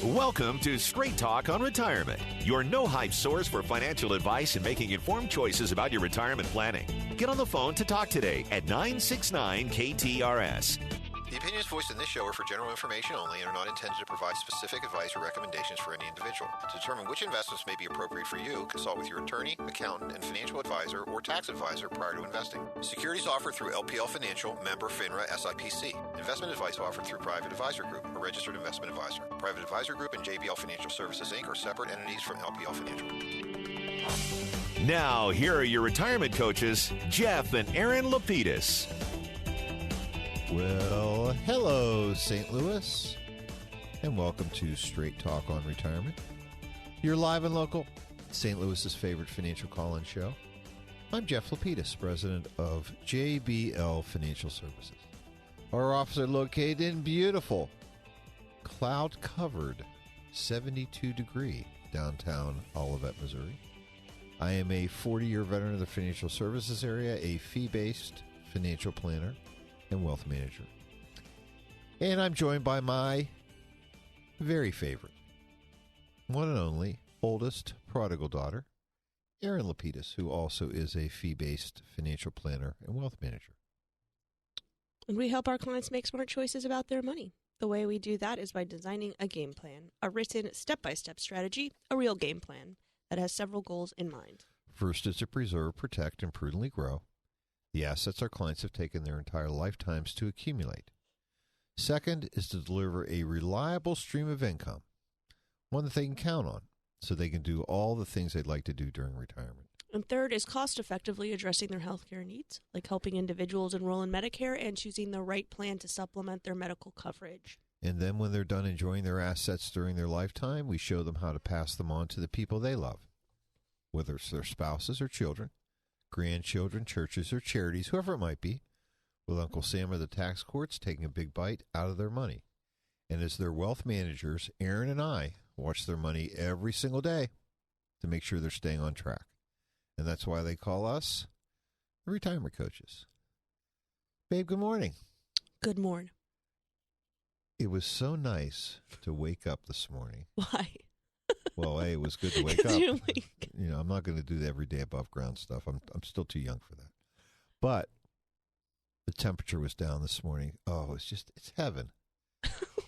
Welcome to Straight Talk on Retirement, your no-hype source for financial advice and making informed choices about your retirement planning. Get on the phone to talk today at 969-KTRS. The opinions voiced in this show are for general information only and are not intended to provide specific advice or recommendations for any individual. To determine which investments may be appropriate for you, consult with your attorney, accountant, and financial advisor or tax advisor prior to investing. Securities offered through LPL Financial, member FINRA SIPC. Investment advice offered through Private Advisor Group, a registered investment advisor. Private Advisor Group and JBL Financial Services, Inc. are separate entities from LPL Financial. Now, here are your retirement coaches, Jeff and Aaron Lapidus. Well, hello, St. Louis, and welcome to Straight Talk on Retirement. You're live and local, St. Louis's favorite financial call-in show. I'm Jeff Lapidus, president of JBL Financial Services. Our offices are located in beautiful, cloud-covered, 72-degree downtown Olivet, Missouri. I am a 40-year veteran of the financial services area, a fee-based financial planner and wealth manager. And I'm joined by my very favorite, one and only, oldest prodigal daughter, Aaron Lapidus, who also is a fee-based financial planner and wealth manager. And we help our clients make smart choices about their money. The way we do that is by designing a game plan, a written step-by-step strategy, a real game plan that has several goals in mind. First is to preserve, protect, and prudently grow the assets our clients have taken their entire lifetimes to accumulate. Second is to deliver a reliable stream of income, one that they can count on, so they can do all the things they'd like to do during retirement. And third is cost-effectively addressing their healthcare needs, like helping individuals enroll in Medicare and choosing the right plan to supplement their medical coverage. And then when they're done enjoying their assets during their lifetime, we show them how to pass them on to the people they love, whether it's their spouses or children, grandchildren, churches, or charities, whoever it might be, with Uncle Sam or the tax courts taking a big bite out of their money. And as their wealth managers, Aaron and I watch their money every single day to make sure they're staying on track. And that's why they call us the retirement coaches. Babe, good morning. Good morning. It was so nice to wake up this morning. Why? Well, it was good to wake up. You're like... You know, I'm not going to do the everyday above ground stuff. I'm still too young for that. But the temperature was down this morning. Oh, it's heaven.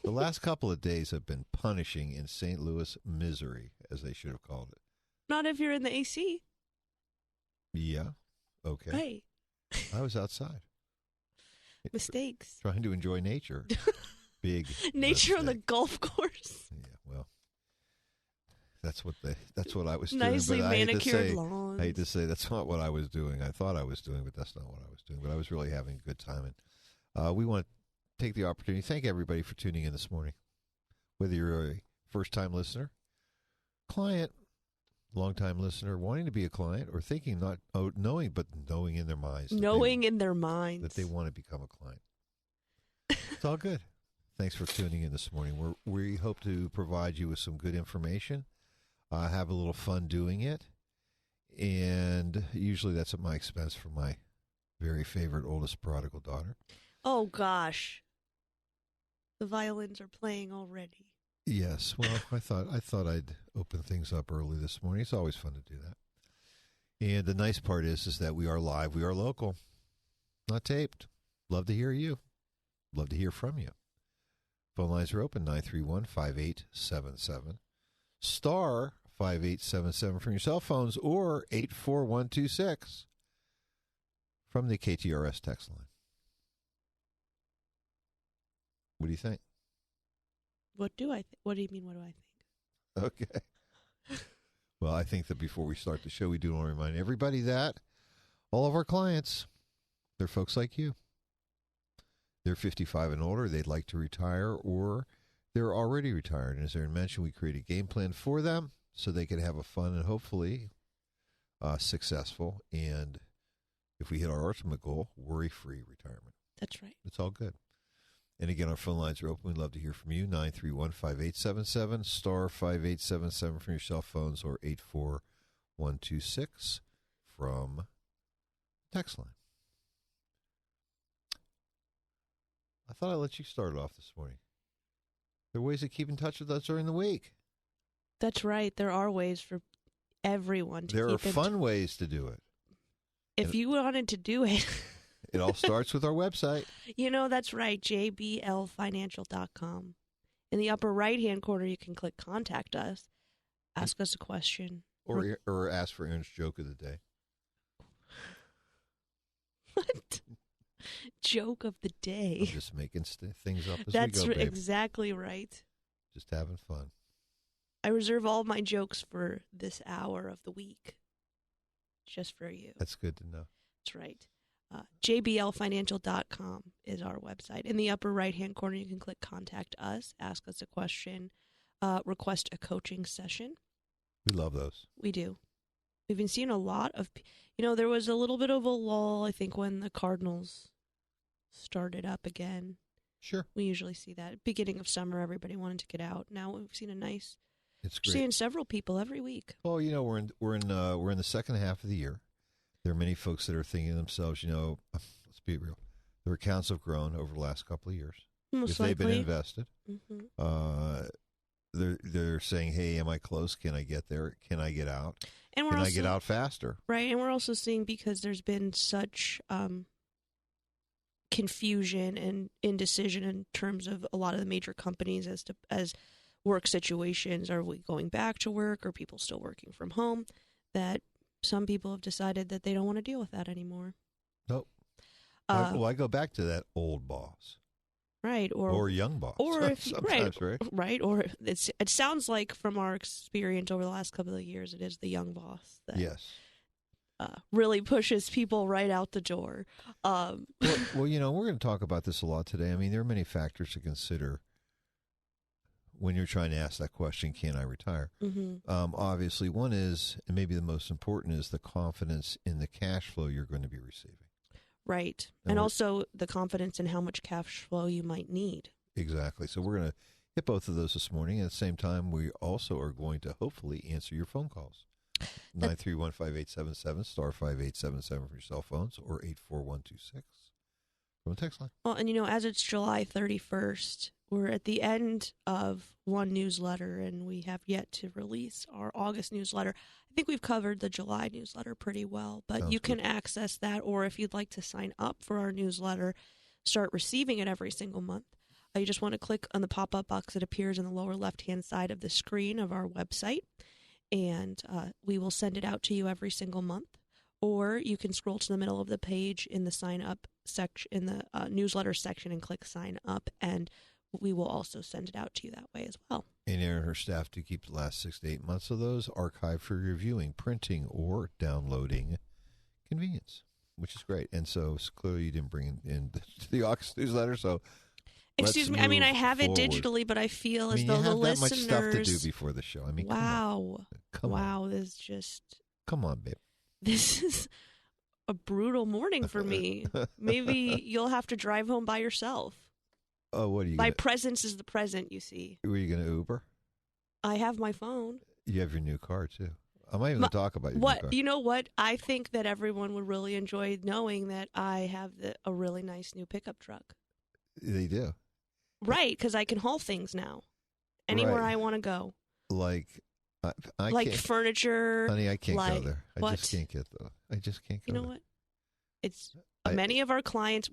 The last couple of days have been punishing in St. Louis misery, as they should have called it. Not if you're in the AC. Yeah. Okay. Hey. I was outside. Mistakes. Trying to enjoy nature. Big nature on the mistake. Golf course. Yeah, well, that's what I was doing. Nicely but manicured lawns. I hate to say that's not what I was doing. I thought I was doing, but that's not what I was doing. But I was really having a good time. And we want to take the opportunity to thank everybody for tuning in this morning. Whether you're a first-time listener, client, long-time listener, wanting to be a client, or thinking not knowing, but knowing in their minds. Knowing in their minds. That they want to become a client. It's all good. Thanks for tuning in this morning. We hope to provide you with some good information, have a little fun doing it, and usually that's at my expense for my very favorite oldest prodigal daughter. Oh, gosh. The violins are playing already. Yes. Well, I thought I'd open things up early this morning. It's always fun to do that. And the nice part is that we are live. We are local, not taped. Love to hear you. Love to hear from you. Phone lines are open, 931-5877. Star 5877 from your cell phones, or 84126 from the KTRS text line. What do you think? What do I think? What do you mean, what do I think? Okay. Well, I think that before we start the show, we do want to remind everybody that all of our clients, they're folks like you. They're 55 and older, they'd like to retire, or they're already retired. And as Aaron mentioned, we create a game plan for them so they can have a fun and hopefully successful, and if we hit our ultimate goal, worry-free retirement. That's right. It's all good. And again, our phone lines are open. We'd love to hear from you, 931-5877, star 5877 from your cell phones, or 84126 from text line. I thought I'd let you start it off this morning. There ways to keep in touch with us during the week. That's right. There are ways for everyone to There are keep in fun ways to do it. If you wanted to do it. It all starts with our website. That's right, jblfinancial.com. In the upper right-hand corner, you can click Contact Us, ask us a question. Or ask for Aaron's joke of the day. What? Joke of the I'm day. just making things up as That's we go, babe. exactly right. Just having fun. I reserve all my jokes for this hour of the week. Just for you. That's good to know. That's right. jblfinancial.com is our website. In the upper right-hand corner, you can click Contact Us, ask us a question, request a coaching session. We love those. We do. We've been seeing a lot of, there was a little bit of a lull, I think, when the Cardinals started up again. Sure. We usually see that. Beginning of summer, everybody wanted to get out. Now we've seen It's we're great. seeing several people every week. Well, we're in the second half of the year. There are many folks that are thinking to themselves, let's be real. Their accounts have grown over the last couple of years. Most if they've been likely. invested, they're saying, "Hey, am I close? Can I get there? Can I get out? And Can I get out faster?" Right, and we're also seeing, because there's been such confusion and indecision in terms of a lot of the major companies as work situations. Are we going back to work? Are people still working from home? That some people have decided that they don't want to deal with that anymore. Nope. I go back to that old boss. Right, or young boss. Or if sometimes, right, or it sounds like from our experience over the last couple of years, it is the young boss that yes. Really pushes people right out the door. Well, we're going to talk about this a lot today. I mean, there are many factors to consider when you're trying to ask that question, can I retire? Mm-hmm. Obviously, one is, and maybe the most important, is the confidence in the cash flow you're going to be receiving. Right. And also the confidence in how much cash flow you might need. Exactly. So we're going to hit both of those this morning. At the same time, we also are going to hopefully answer your phone calls. 931-5877, star 5877 for your cell phones, or 84126 from the text line. Well, and as it's July 31st, we're at the end of one newsletter, and we have yet to release our August newsletter. I think we've covered the July newsletter pretty well, but Sounds you can good. access that, or if you'd like to sign up for our newsletter, start receiving it every single month. You just want to click on the pop-up box that appears in the lower left-hand side of the screen of our website, and we will send it out to you every single month. Or you can scroll to the middle of the page in the sign up section, in the newsletter section, and click sign up, and we will also send it out to you that way as well. And Erin and her staff do keep the last 6 to 8 months of those archived for your viewing, printing, or downloading convenience, which is great. And so clearly you didn't bring in the August newsletter, so excuse me. I mean, I have it digitally, but I feel as though the listeners. You have that much stuff to do before the show. I mean, wow, come on. This is just. Come on, babe. This is a brutal morning for me. Maybe you'll have to drive home by yourself. Oh, what are you? My presence is the present, you see. Were you going to Uber? I have my phone. You have your new car too. I'm not even going to talk about your new car. You know what? I think that everyone would really enjoy knowing that I have a really nice new pickup truck. They do. Right, because I can haul things now. Anywhere I want to go. Like, I like can't, furniture. honey, I can't go there. I just can't get there. I just can't go there. You know what? It's many of our clients.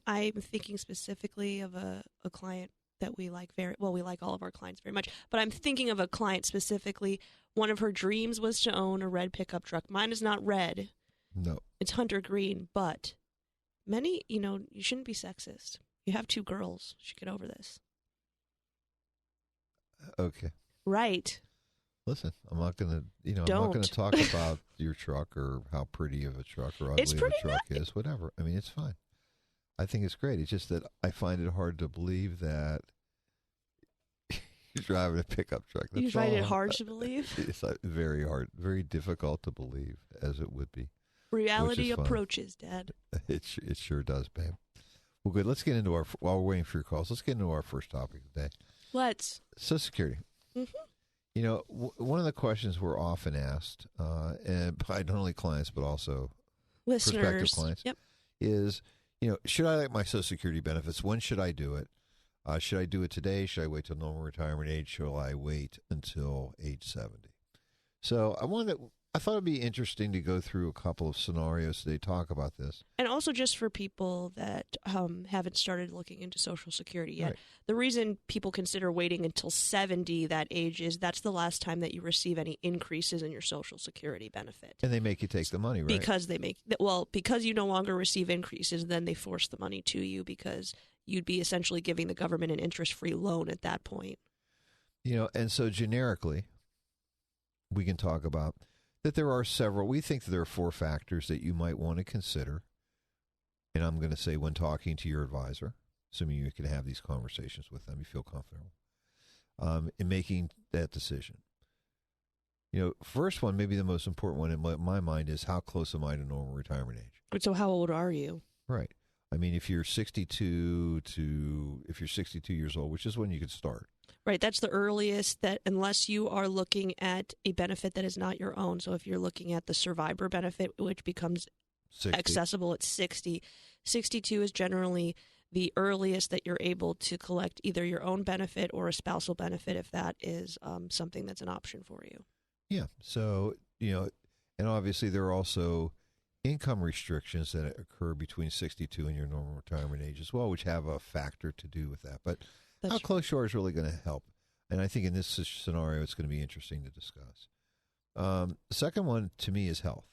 I'm thinking specifically of a client that we like we like all of our clients very much, but I'm thinking of a client specifically. One of her dreams was to own a red pickup truck. Mine is not red. No. It's hunter green, but many, you shouldn't be sexist. You have 2 girls. You should get over this. Okay. Right. Listen, I'm not going to, I'm not going to talk about your truck or how pretty of a truck or ugly of a truck is, whatever. I mean, it's fine. I think it's great. It's just that I find it hard to believe that you're driving a pickup truck. You find it hard to believe? It's very hard, very difficult to believe, as it would be. Reality approaches, Dad. It sure does, babe. Well, good. Let's get into while we're waiting for your calls, let's get into our first topic today. Let's. Social Security. Mm-hmm. One of the questions we're often asked, and by not only clients but also listeners, prospective clients, is, should I like my Social Security benefits? When should I do it? Should I do it today? Should I wait till normal retirement age? Shall I wait until age 70? So I thought it'd be interesting to go through a couple of scenarios today, talk about this. And also just for people that haven't started looking into Social Security yet, Right. the reason people consider waiting until 70, that age, is that's the last time that you receive any increases in your Social Security benefit. And they make you take the money, right? Because because you no longer receive increases, then they force the money to you because you'd be essentially giving the government an interest-free loan at that point. And so generically, we can talk about that we think that there are 4 factors that you might want to consider. And I'm going to say when talking to your advisor, assuming you can have these conversations with them, you feel comfortable, in making that decision. First one, maybe the most important one in my mind is how close am I to normal retirement age? So how old are you? Right. I mean, if you're 62 years old, which is when you could start. Right, that's the earliest that, unless you are looking at a benefit that is not your own. So if you're looking at the survivor benefit, which becomes 60. accessible at 60, 62 is generally the earliest that you're able to collect either your own benefit or a spousal benefit if that is something that's an option for you. Yeah. So, and obviously there are also income restrictions that occur between 62 and your normal retirement age as well, which have a factor to do with that. But how close you are is really going to help. And I think in this scenario, it's going to be interesting to discuss. The second one to me is health.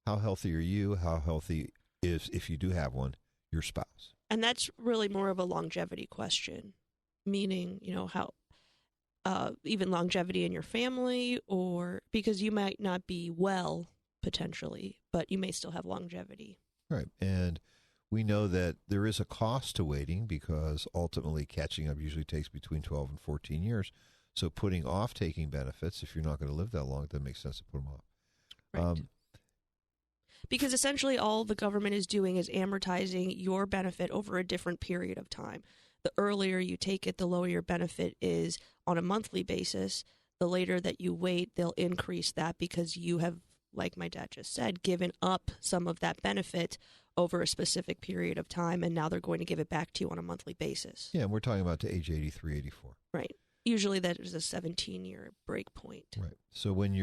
How healthy are you? How healthy is, if you do have one, your spouse? And that's really more of a longevity question, meaning, how even longevity in your family, or because you might not be well potentially, but you may still have longevity. Right. And we know that there is a cost to waiting because ultimately catching up usually takes between 12 and 14 years. So putting off taking benefits, if you're not going to live that long, that makes sense to put them off. Right. Because essentially all the government is doing is amortizing your benefit over a different period of time. The earlier you take it, the lower your benefit is on a monthly basis. The later that you wait, they'll increase that because you have, like my dad just said, given up some of that benefit over a specific period of time, and now they're going to give it back to you on a monthly basis. Yeah, and we're talking about to age 83, 84. Right. Usually that is a 17-year break point. Right. So when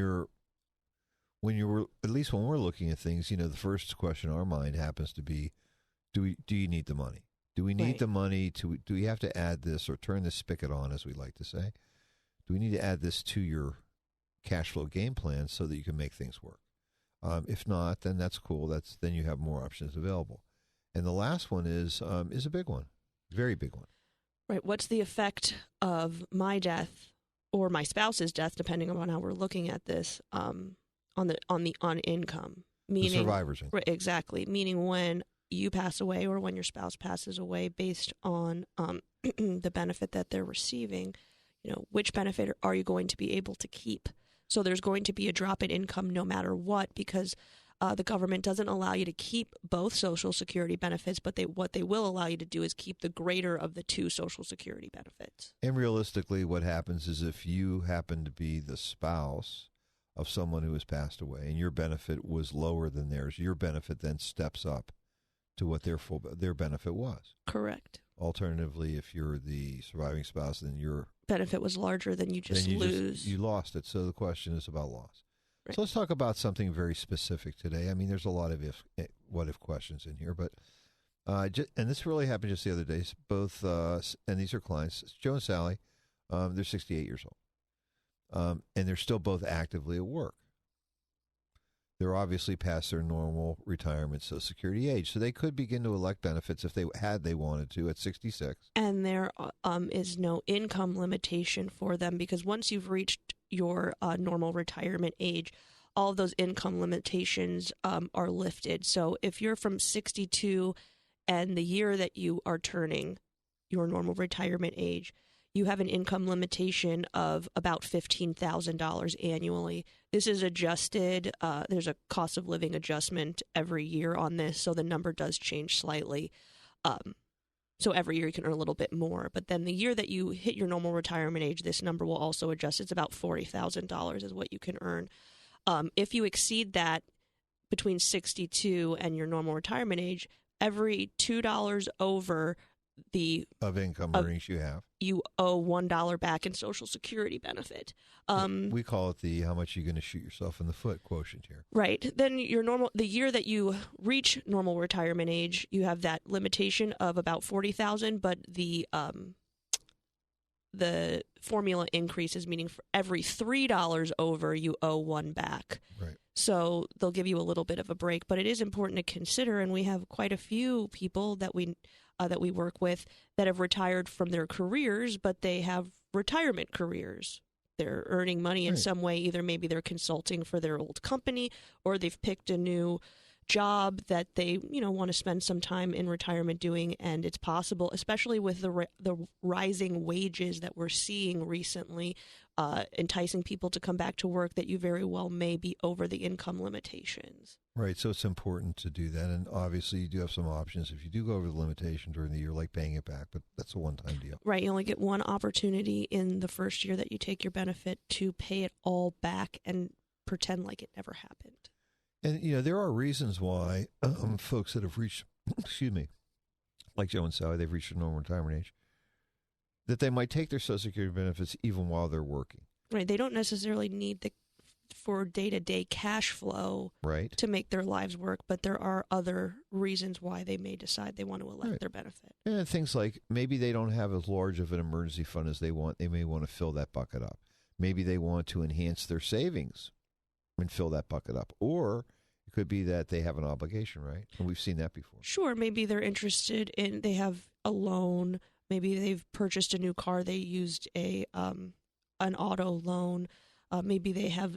at least when we're looking at things, the first question in our mind happens to be, do you need the money? Do we need the money do we have to add this or turn the spigot on, as we like to say? Do we need to add this to your cash flow game plan so that you can make things work? If not, then that's cool. Then you have more options available. And the last one is a big one, very big one. Right. What's the effect of my death or my spouse's death, depending on how we're looking at this, on income? Meaning, the survivor's income. Right, exactly. Meaning when you pass away or when your spouse passes away, based on the benefit that they're receiving, which benefit are you going to be able to keep? So there's going to be a drop in income no matter what, because the government doesn't allow you to keep both Social Security benefits, but what they will allow you to do is keep the greater of the 2 Social Security benefits. And realistically, what happens is if you happen to be the spouse of someone who has passed away and your benefit was lower than theirs, your benefit then steps up to what their benefit was. Correct. Alternatively, if you're the surviving spouse, then your benefit was larger, then you just lose. You lost it. So the question is about loss. Right. So let's talk about something very specific today. I mean, there's a lot of what-if questions in here, but and this really happened just the other day. Both, and these are clients, Joe and Sally. They're 68 years old, and they're still both actively at work. They're obviously past their normal retirement Social Security age, so they could begin to elect benefits if they wanted to at 66. And there is no income limitation for them, because once you've reached your normal retirement age, all of those income limitations are lifted. So if you're from 62 and the year that you are turning your normal retirement age, you have an income limitation of about $15,000 annually. This is adjusted. There's a cost of living adjustment every year on this, so the number does change slightly. So every year you can earn a little bit more. But then the year that you hit your normal retirement age, this number will also adjust. It's about $40,000 is what you can earn. If you exceed that between 62 and your normal retirement age, every $2 over of income earnings you have. You owe $1 back in Social Security benefit. We call it the how much you're going to shoot yourself in the foot quotient here. Right. Then the year that you reach normal retirement age, you have that limitation of about $40,000, but the formula increases, meaning for every $3 over, you owe $1 back. Right. So they'll give you a little bit of a break, but it is important to consider, and we have quite a few people that we work with that have retired from their careers, but they have retirement careers. They're earning money in some way. Either maybe they're consulting for their old company, or they've picked a new job that they want to spend some time in retirement doing. And it's possible, especially with the rising wages that we're seeing recently, enticing people to come back to work, that you very well may be over the income limitations. Right, so it's important to do that, and obviously you do have some options if you do go over the limitation during the year, like paying it back, but that's a one-time deal. Right, you only get one opportunity in the first year that you take your benefit to pay it all back and pretend like it never happened. And, there are reasons why folks that have reached, like Joe and Sally, they've reached a normal retirement age, that they might take their Social Security benefits even while they're working. Right, they don't necessarily need for day-to-day cash flow to make their lives work, but there are other reasons why they may decide they want to elect their benefit. And things like maybe they don't have as large of an emergency fund as they want. They may want to fill that bucket up. Maybe they want to enhance their savings and fill that bucket up. Or it could be that they have an obligation, right? And we've seen that before. Sure, maybe they're interested in, they have a loan, maybe they've purchased a new car, they used an auto loan, maybe they have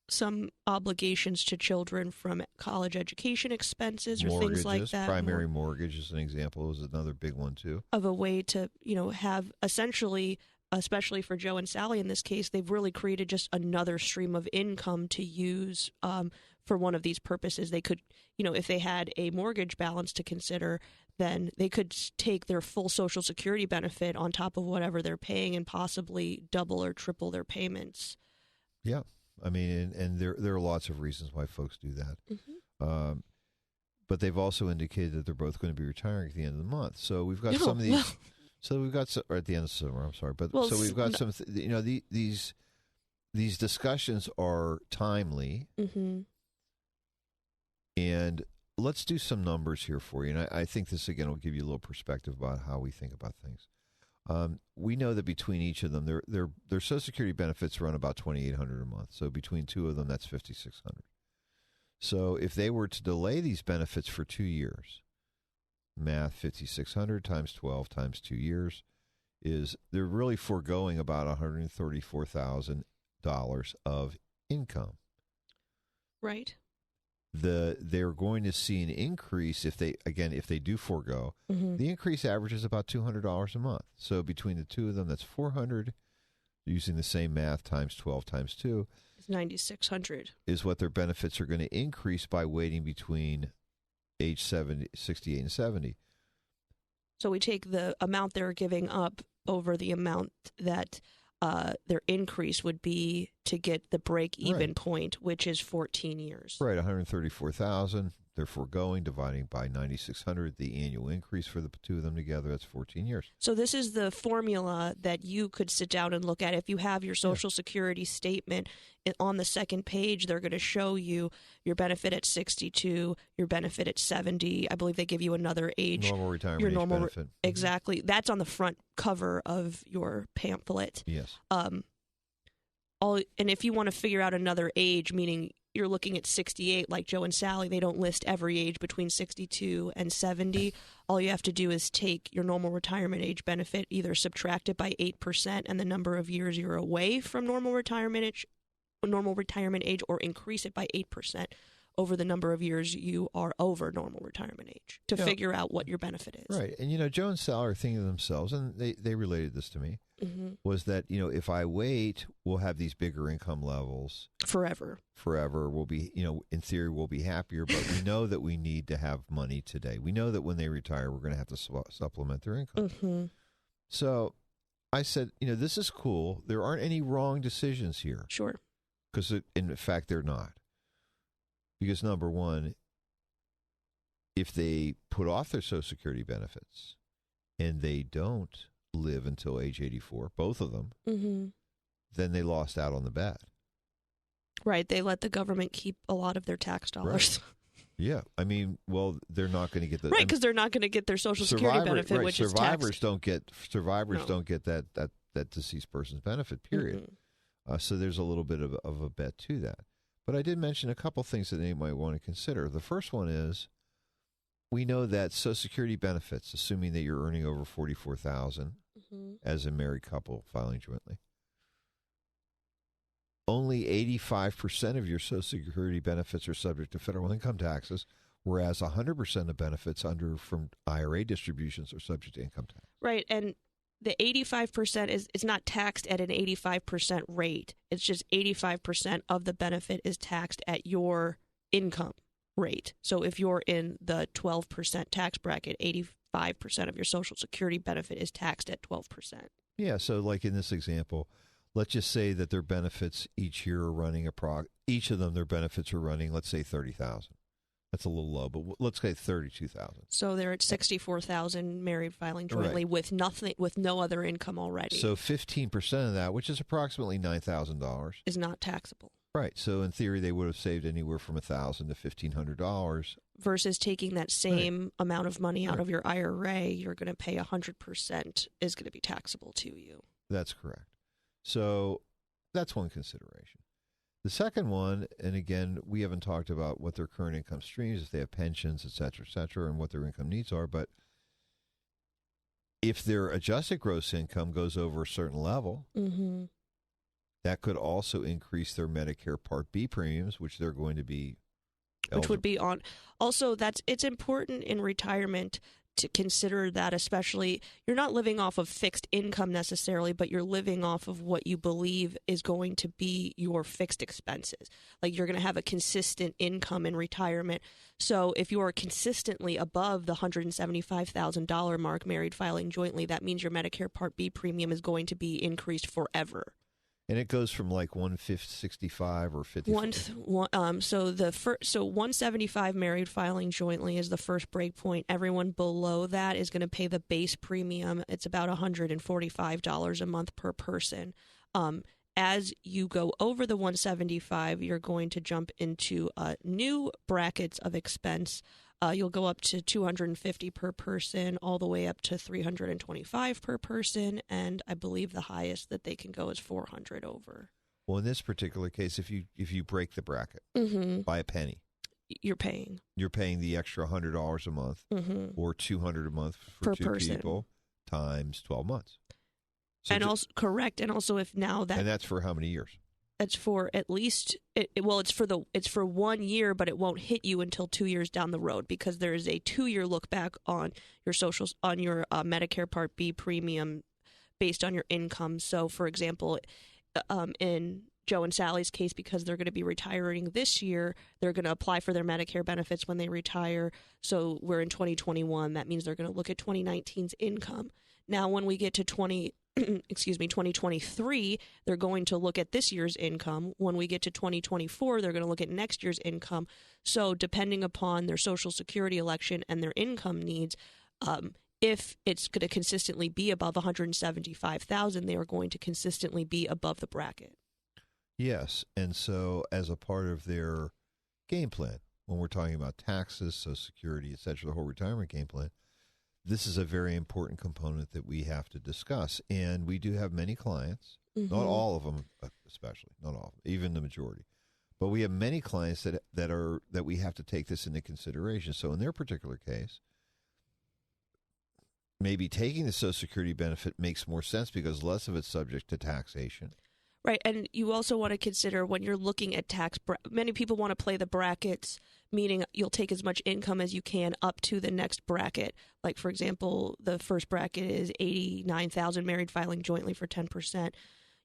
some obligations to children from college education expenses or things like that. Primary mortgage is an example, is another big one too. Of a way to, have essentially, especially for Joe and Sally in this case, they've really created just another stream of income to use for one of these purposes. They could, if they had a mortgage balance to consider, then they could take their full Social Security benefit on top of whatever they're paying and possibly double or triple their payments. Yeah. I mean, and there are lots of reasons why folks do that. Mm-hmm. But they've also indicated that they're both going to be retiring at the end of the month. So we've got some of these. Well, so we've got or at the end of summer. I'm sorry, but so we've got some. These discussions are timely, and let's do some numbers here for you. And I think this again will give you a little perspective about how we think about things. We know that between each of them, their Social Security benefits run about $2,800 a month. So between two of them, that's $5,600. So if they were to delay these benefits for 2 years, math, 5,600 times 12 times 2 years is they're really foregoing about $134,000 of income. Right. They're going to see an increase if they do forego. The increase averages about $200 a month. So between the two of them, that's $400. Using the same math times 12 times 2, it's $9,600. Is what their benefits are going to increase by waiting between age 68 and 70. So we take the amount they're giving up over the amount that their increase would be to get the break-even point, which is 14 years. Right, $134,000. They're foregoing, dividing by 9,600, the annual increase for the two of them together. That's 14 years. So this is the formula that you could sit down and look at. If you have your Social Security statement on the second page, they're going to show you your benefit at 62, your benefit at 70. I believe they give you another age. Normal retirement age benefit. Exactly. That's on the front cover of your pamphlet. Yes. And if you want to figure out another age, meaning you're looking at 68, like Joe and Sally, they don't list every age between 62 and 70. All you have to do is take your normal retirement age benefit, either subtract it by 8% and the number of years you're away from normal retirement age, or increase it by 8% over the number of years you are over normal retirement age to figure out what your benefit is. Right. And, Joe and Sal are thinking to themselves, and they related this to me, was that, if I wait, we'll have these bigger income levels. Forever. We'll be, in theory, we'll be happier, but we know that we need to have money today. We know that when they retire, we're going to have to supplement their income. So I said, this is cool. There aren't any wrong decisions here. Sure. Because, in fact, they're not. Because, number one, if they put off their Social Security benefits and they don't live until age 84, both of them, then they lost out on the bet. Right. They let the government keep a lot of their tax dollars. Right. Yeah. I mean, well, they're not going to get the right, because they're not going to get their Social Security benefit, right, which survivors is taxed. Don't get that deceased person's benefit, period. So there's a little bit of a bet to that. But I did mention a couple things that they might want to consider. The first one is, we know that Social Security benefits, assuming that you're earning over $44,000 as a married couple filing jointly, only 85% of your Social Security benefits are subject to federal income taxes, whereas 100% of benefits from IRA distributions are subject to income tax. Right, and the 85% is not taxed at an 85% rate. It's just 85% of the benefit is taxed at your income rate. So if you're in the 12% tax bracket, 85% of your Social Security benefit is taxed at 12%. Yeah, so like in this example, let's just say that their benefits each year are running each of them, their benefits are running, let's say $30,000. That's a little low, but let's say $32,000. So they're at $64,000 married filing jointly with no other income already. So 15% of that, which is approximately $9,000, is not taxable. Right. So in theory, they would have saved anywhere from $1,000 to $1,500. Versus taking that same amount of money out of your IRA, you're going to pay 100% is going to be taxable to you. That's correct. So that's one consideration. The second one, and again, we haven't talked about what their current income streams, if they have pensions, et cetera, and what their income needs are. But if their adjusted gross income goes over a certain level, that could also increase their Medicare Part B premiums, which they're going to be eligible. Which would be on. Also, it's important in retirement to consider that, especially you're not living off of fixed income necessarily, but you're living off of what you believe is going to be your fixed expenses. Like you're going to have a consistent income in retirement. So if you are consistently above the $175,000 mark married filing jointly, that means your Medicare Part B premium is going to be increased forever. And it goes from like 165 or 55. So 175 married filing jointly is the first break point. Everyone below that is going to pay the base premium. It's about $145 a month per person. As you go over the 175, you're going to jump into new brackets of expense. You'll go up to $250 per person, all the way up to $325 per person, and I believe the highest that they can go is $400 over. Well, in this particular case, if you break the bracket by a penny, you're paying the extra $100 a month or $200 a month for two people times 12 months. So and also if now that, and that's for how many years? It's for at least it's for 1 year, but it won't hit you until 2 years down the road, because there is a 2-year look back on your Medicare Part B premium based on your income. So, for example, in Joe and Sally's case, because they're going to be retiring this year, they're going to apply for their Medicare benefits when they retire. So we're in 2021. That means they're going to look at 2019's income. Now, when we get to 2023, they're going to look at this year's income. When we get to 2024, they're going to look at next year's income. So depending upon their Social Security election and their income needs, if it's going to consistently be above $175,000, they are going to consistently be above the bracket. Yes, and so as a part of their game plan, when we're talking about taxes, Social Security, et cetera, the whole retirement game plan, this is a very important component that we have to discuss. And we do have many clients, not all of them especially, not all of them, even the majority. But we have many clients that we have to take this into consideration. So in their particular case, maybe taking the Social Security benefit makes more sense because less of it's subject to taxation. Right, and you also want to consider when you're looking at many people want to play the brackets, meaning you'll take as much income as you can up to the next bracket. Like, for example, the first bracket is $89,000 married filing jointly for 10%.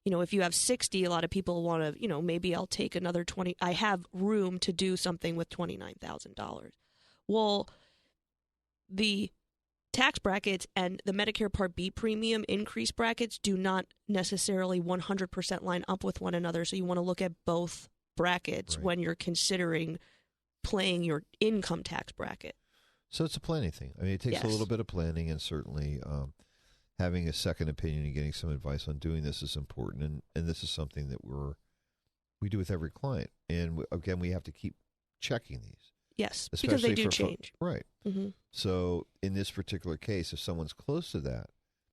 If you have 60, a lot of people want to, maybe I'll take another 20. I have room to do something with $29,000. Well, the tax brackets and the Medicare Part B premium increase brackets do not necessarily 100% line up with one another. So you want to look at both brackets when you're considering playing your income tax bracket. So it's a planning thing. I mean, it takes a Yes. little bit of planning, and certainly having a second opinion and getting some advice on doing this is important. And this is something that we do with every client. And again, we have to keep checking these. Yes, because they do for change. Right. Mm-hmm. So in this particular case, if someone's close to that,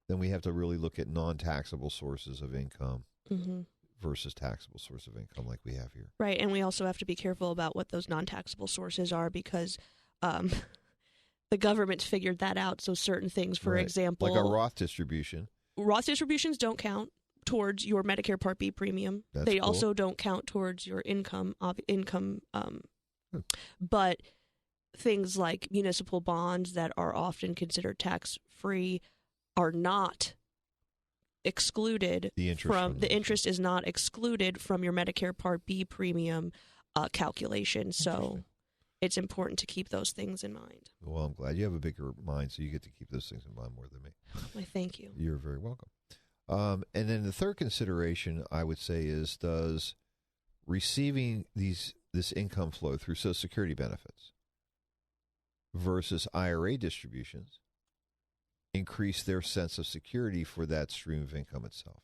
then we have to really look at non-taxable sources of income Mm-hmm. versus taxable source of income like we have here. Right, and we also have to be careful about what those non-taxable sources are because the government's figured that out. So certain things, for Right. example, Like a Roth distribution. Roth distributions don't count towards your Medicare Part B premium. That's They cool. also don't count towards your income. But things like municipal bonds that are often considered tax-free are not excluded The interest from from the those. interest is not excluded from your Medicare Part B premium calculation. So Interesting. it's important to keep those things in mind. Well, I'm glad you have a bigger mind, so you get to keep those things in mind more than me. I thank you. You're very welcome. And then the third consideration, I would say, is does receiving this income flow through Social Security benefits versus IRA distributions increase their sense of security for that stream of income itself?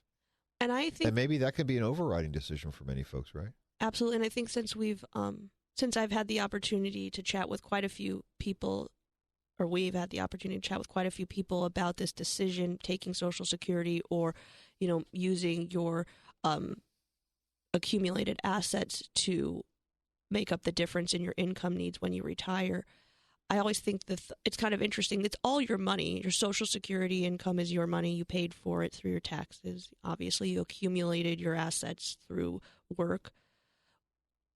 And I think And maybe that could be an overriding decision for many folks, right? absolutely. And I think since I've had the opportunity to chat with quite a few people, or we've had the opportunity to chat with quite a few people about this decision, taking Social Security or, using your accumulated assets to make up the difference in your income needs when you retire. I always think that it's kind of interesting. It's all your money. Your Social Security income is your money. You paid for it through your taxes. Obviously, you accumulated your assets through work.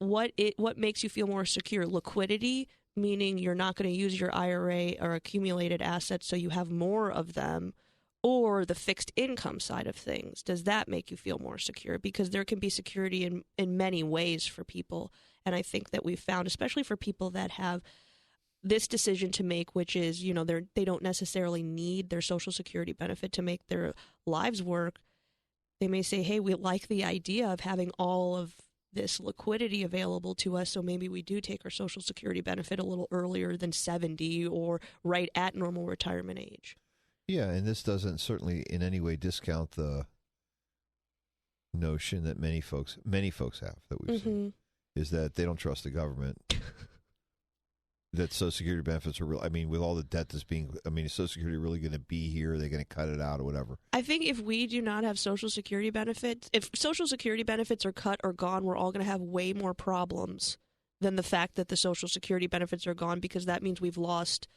What makes you feel more secure? Liquidity, meaning you're not going to use your IRA or accumulated assets so you have more of them, or the fixed income side of things. Does that make you feel more secure? Because there can be security in many ways for people. And I think that we've found, especially for people that have this decision to make, which is, they don't necessarily need their Social Security benefit to make their lives work. They may say, hey, we like the idea of having all of this liquidity available to us, so maybe we do take our Social Security benefit a little earlier than 70 or right at normal retirement age. Yeah, and this doesn't certainly in any way discount the notion that many folks have that we've seen, is that they don't trust the government. That Social Security benefits are real. I mean, with all the debt is Social Security really going to be here? Are they going to cut it out or whatever? I think if we do not have Social Security benefits, if Social Security benefits are cut or gone, we're all going to have way more problems than the fact that the Social Security benefits are gone, because that means we've lost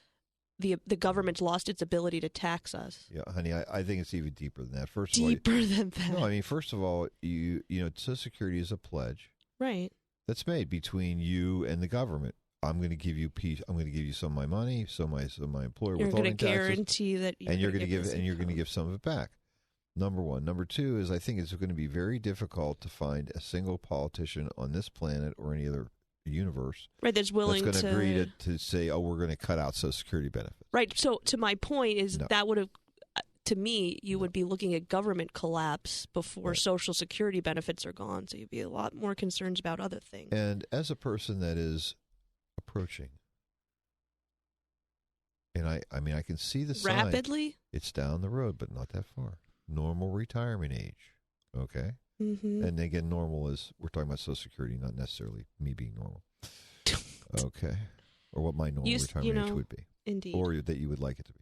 the government's lost its ability to tax us. Yeah, honey, I think it's even deeper than that. First Deeper of all, than that. no, I mean, first of all, Social Security is a pledge Right. that's made between you and the government. I'm going to give you I'm going to give you some of my money, so my employer You're going to withholding taxes, guarantee that and you're going to give this and you're going to income. give some of it back. Number one. Number two is I think it's going to be very difficult to find a single politician on this planet or any other universe Right, that's willing that's to going to agree to say, oh, we're going to cut out Social Security benefits. Right. So to my point is No. that would have, to me, you would be looking at government collapse before Right. Social Security benefits are gone. So you'd be a lot more concerned about other things. And as a person that is approaching, and I can see the sign. Rapidly? It's down the road, but not that far. Normal retirement age. Okay? Mm-hmm. And again, normal is, we're talking about Social Security, not necessarily me being normal. Okay. Or what my normal retirement age would be. Indeed. Or that you would like it to be.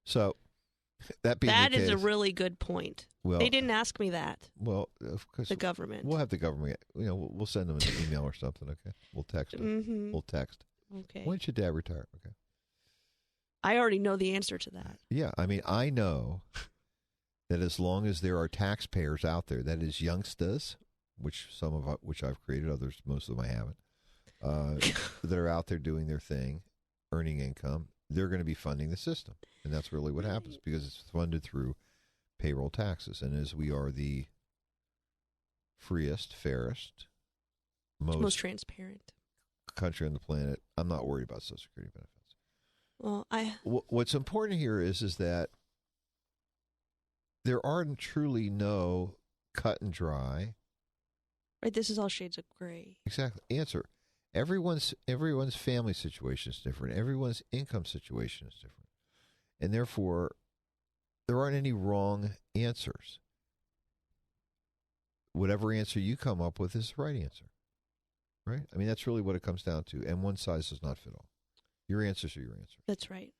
So, that being That the is case, a really good point. well, They didn't ask me that, Well, of course, the government. we'll have the government, we'll send them an email or something, okay? We'll text them. Mm-hmm. We'll text. Okay. When should Dad retire? Okay. I already know the answer to that. Yeah, I mean, I know that as long as there are taxpayers out there, that is youngsters, which I've created, others, most of them I haven't, that are out there doing their thing, earning income, they're going to be funding the system. And that's really what happens because it's funded through payroll taxes. And as we are the freest, fairest, Most transparent. country on the planet, I'm not worried about Social Security benefits. Well, What's important here is that there are truly no cut and dry right, this is all shades of gray. exactly answer. Everyone's family situation is different. Everyone's income situation is different. And therefore, there aren't any wrong answers. Whatever answer you come up with is the right answer. Right? I mean, that's really what it comes down to. And one size does not fit all. Your answers are your answers. That's right.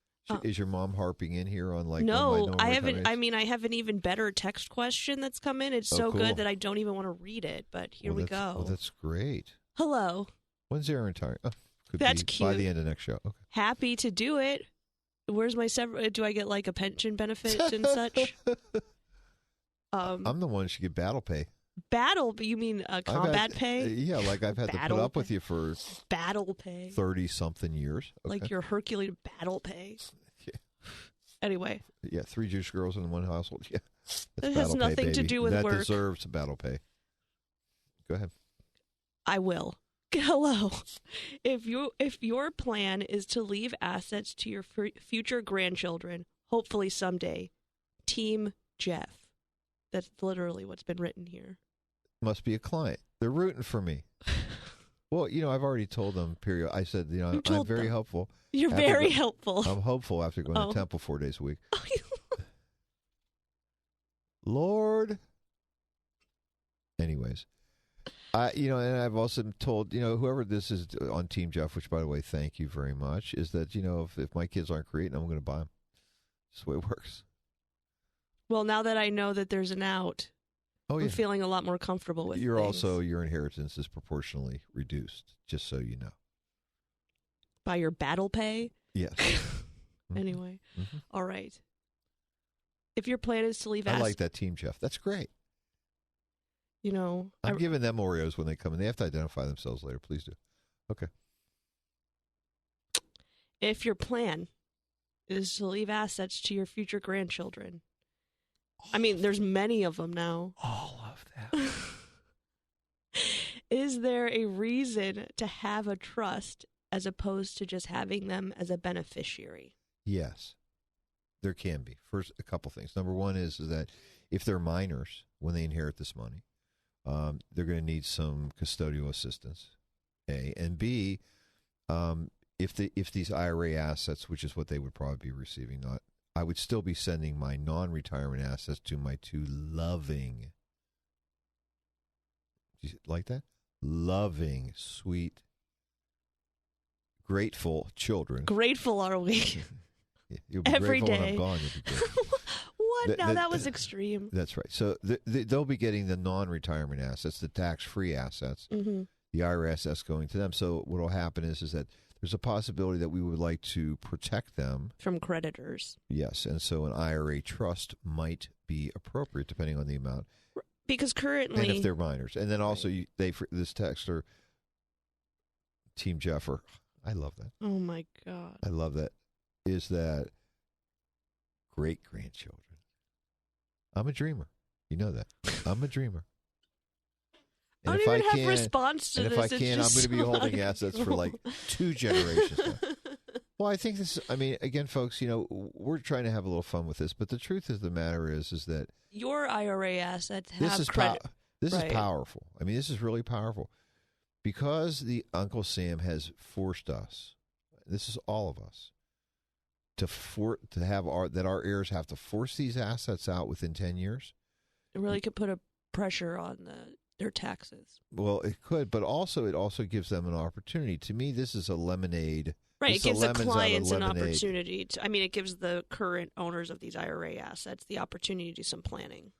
Is your mom harping in here on No, I haven't. I mean, I have an even better text question that's come in. It's so cool. good that I don't even want to read it. But here we go. Well, that's great. Hello. When's Aaron retiring? Oh, that's be cute. By the end of next show. Okay. Happy to do it. Where's my do I get like a pension benefit and such? I'm the one who should get battle pay. Battle? You mean combat pay? Yeah, like I've had to put up with you for battle pay 30-something years. Okay. Like your Herculean battle pay. Yeah. Anyway. Yeah, 3 Jewish girls in one household. Yeah, it has nothing to do with that work. That deserves battle pay. Go ahead. I will. Hello. If your plan is to leave assets to your future grandchildren, hopefully someday, Team Jeff. That's literally what's been written here. Must be a client. They're rooting for me. Well, I've already told them, period. I said, I'm very helpful. You're very helpful. I'm hopeful after going to temple 4 days a week. Lord. Anyways. And I've also told, whoever this is on Team Jeff, which, by the way, thank you very much, is that, if my kids aren't creating, I'm going to buy them. That's the way it works. Well, now that I know that there's an out, I'm feeling a lot more comfortable with things. Your inheritance is proportionally reduced, just so you know. By your battle pay? Yes. Anyway. Mm-hmm. All right. If your plan is to leave I like that Team Jeff. That's great. I'm giving them Oreos when they come in. They have to identify themselves later. Please do. Okay. If your plan is to leave assets to your future grandchildren, I mean, there's many of them now. All of them. Is there a reason to have a trust as opposed to just having them as a beneficiary? Yes, there can be. First, a couple things. Number one is that if they're minors, when they inherit this money, they're going to need some custodial assistance, A. And B, if these IRA assets, which is what they would probably be receiving, I would still be sending my non-retirement assets to my two loving, do you like that? Loving, sweet, grateful children. Grateful are we? You'll be every grateful day. when I'm gone. You'll be grateful. What? Now that was extreme. That's right. So they'll be getting the non-retirement assets, the tax-free assets, the IRA assets going to them. So what will happen is that there's a possibility that we would like to protect them from creditors. Yes, and so an IRA trust might be appropriate depending on the amount. Because currently, and if they're minors, and then also this texter, Team Jeffer, I love that. Oh my God, I love that. Is that great grandchildren? I'm a dreamer. You know that. I'm a dreamer. And I don't even have response to this. And if I can, I'm going to be holding assets for like 2 generations now. Well, I think this. I mean, again, folks, we're trying to have a little fun with this, but the truth of the matter is that your IRA assets have credit. This is powerful. I mean, this is really powerful because the Uncle Sam has forced us. This is all of us to have our heirs have to force these assets out within 10 years. It really could put a pressure on their taxes. Well, it could, but also it also gives them an opportunity. To me, this is a lemonade. Right, it gives the clients an opportunity. It gives the current owners of these IRA assets the opportunity to do some planning.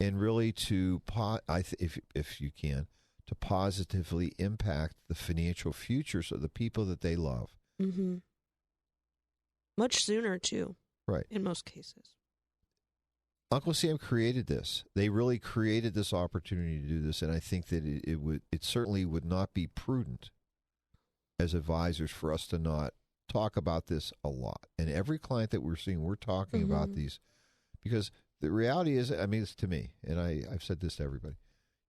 And really if you can, to positively impact the financial futures of the people that they love. Mm-hmm. Much sooner, too. Right. In most cases. Uncle Sam created this. They really created this opportunity to do this, and I think that it certainly would not be prudent as advisors for us to not talk about this a lot. And every client that we're seeing, we're talking about these, because the reality is, it's to me, and I've said this to everybody,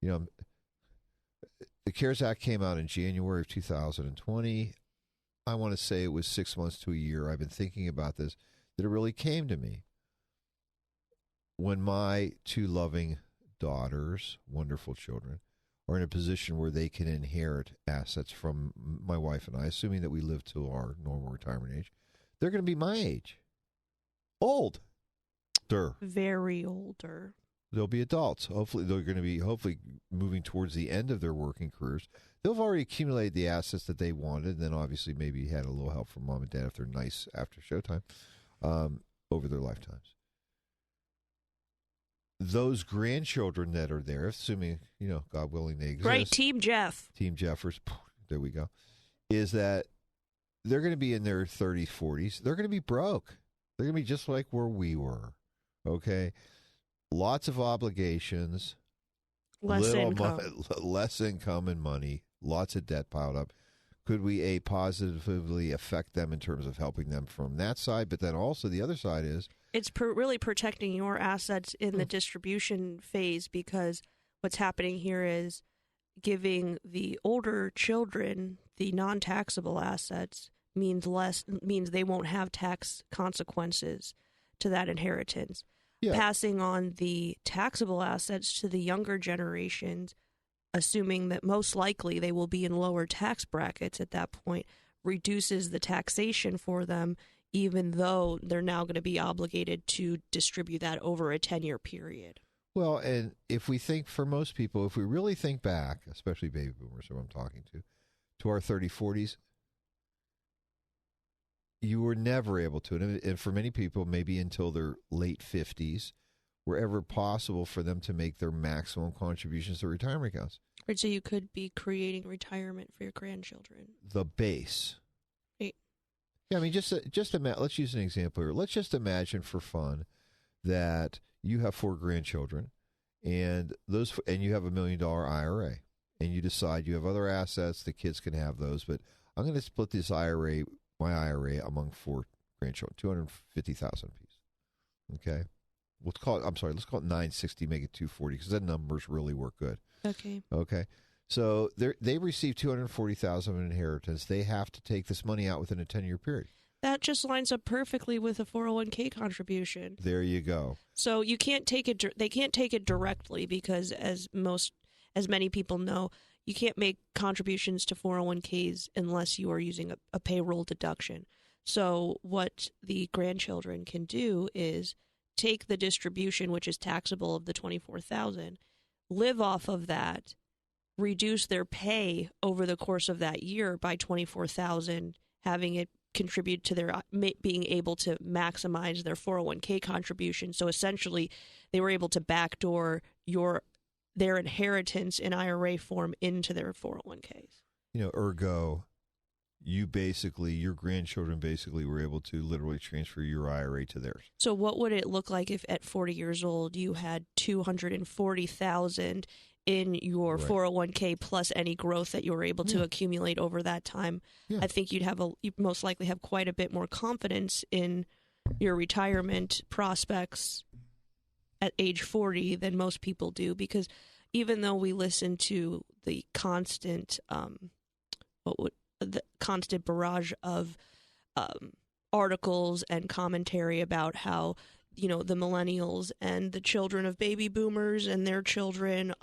the CARES Act came out in January of 2020. I want to say it was 6 months to a year. I've been thinking about this, that it really came to me when my 2 loving daughters, wonderful children, are in a position where they can inherit assets from my wife and I, assuming that we live to our normal retirement age. They're going to be my age. Old. Very older. They'll be adults. Hopefully, they're going to be moving towards the end of their working careers. They'll have already accumulated the assets that they wanted, and then obviously maybe had a little help from mom and dad if they're nice after showtime over their lifetimes. Those grandchildren that are there, assuming, God willing, they exist. Right, Team Jeff. Team Jeffers, there we go, is that they're going to be in their 30s, 40s. They're going to be broke. They're going to be just like where we were, okay? Lots of obligations. Less income. Less income and money. Lots of debt piled up. Could we, positively affect them in terms of helping them from that side? But then also the other side is... It's really protecting your assets in the distribution phase, because what's happening here is giving the older children the non-taxable assets means they won't have tax consequences to that inheritance. Yeah. Passing on the taxable assets to the younger generations, assuming that most likely they will be in lower tax brackets at that point, reduces the taxation for them, even though they're now going to be obligated to distribute that over a 10-year period. Well, and if we think, for most people, if we really think back, especially baby boomers who I'm talking to our 30s, 40s, you were never able to, and for many people, maybe until their late 50s, wherever possible for them to make their maximum contributions to retirement accounts. Right, so you could be creating retirement for your grandchildren. The base. Right. Yeah, I mean, let's use an example here. Let's just imagine for fun that you have 4 grandchildren, and you have $1 million IRA, and you decide you have other assets, the kids can have those, but I'm going to split this my IRA among 4 grandchildren, $250,000 apiece. Okay, let's call it 960, make it 240, because that numbers really work good. Okay. So they receive $240,000 of inheritance. They have to take this money out within a 10-year period. That just lines up perfectly with a 401k contribution. There you go. So you can't take it. They can't take it directly, because as many people know, you can't make contributions to 401ks unless you are using a payroll deduction. So what the grandchildren can do is take the distribution, which is taxable, of the $24,000, live off of that, reduce their pay over the course of that year by $24,000, having it contribute to their being able to maximize their 401k contribution. So essentially, they were able to backdoor their inheritance in IRA form into their 401ks. Ergo, your grandchildren basically were able to literally transfer your IRA to theirs. So what would it look like if at 40 years old you had $240,000 in your 401k plus any growth that you were able to accumulate over that time? Yeah. I think you'd most likely have quite a bit more confidence in your retirement prospects at age 40 than most people do, because even though we listen to the constant barrage of articles and commentary about how the millennials and the children of baby boomers and their children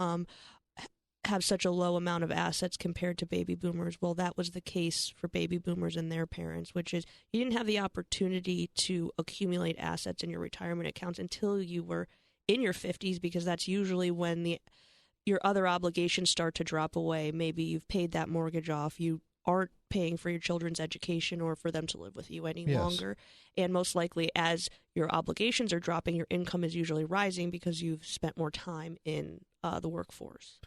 have such a low amount of assets compared to baby boomers. Well, that was the case for baby boomers and their parents, which is you didn't have the opportunity to accumulate assets in your retirement accounts until you were in your 50s, because that's usually when your other obligations start to drop away. Maybe you've paid that mortgage off. You aren't paying for your children's education or for them to live with you any longer. And most likely, as your obligations are dropping, your income is usually rising because you've spent more time in the workforce.